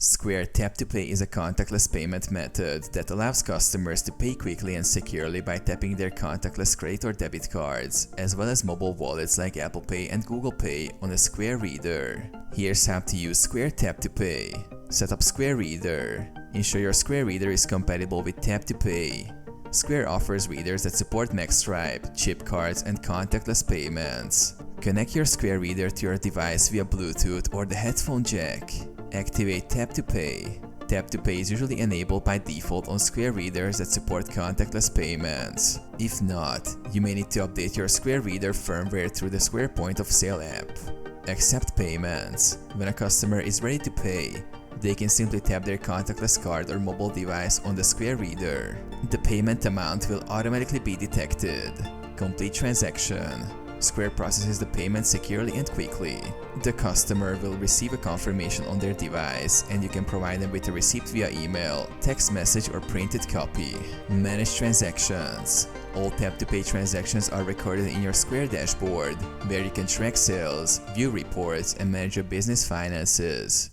Square Tap to Pay is a contactless payment method that allows customers to pay quickly and securely by tapping their contactless credit or debit cards, as well as mobile wallets like Apple Pay and Google Pay on a Square Reader. Here's how to use Square Tap to Pay. Set up Square Reader. Ensure your Square Reader is compatible with Tap to Pay. Square offers readers that support magstripe, chip cards, and contactless payments. Connect your Square Reader to your device via Bluetooth or the headphone jack. Activate Tap to Pay. Tap to Pay is usually enabled by default on Square Readers that support contactless payments. If not, you may need to update your Square Reader firmware through the Square Point of Sale app. Accept payments. When a customer is ready to pay, they can simply tap their contactless card or mobile device on the Square Reader. The payment amount will automatically be detected. Complete transaction. Square processes the payment securely and quickly. The customer will receive a confirmation on their device, and you can provide them with a receipt via email, text message, or printed copy. Manage transactions. All tap-to-pay transactions are recorded in your Square dashboard, where you can track sales, view reports, and manage your business finances.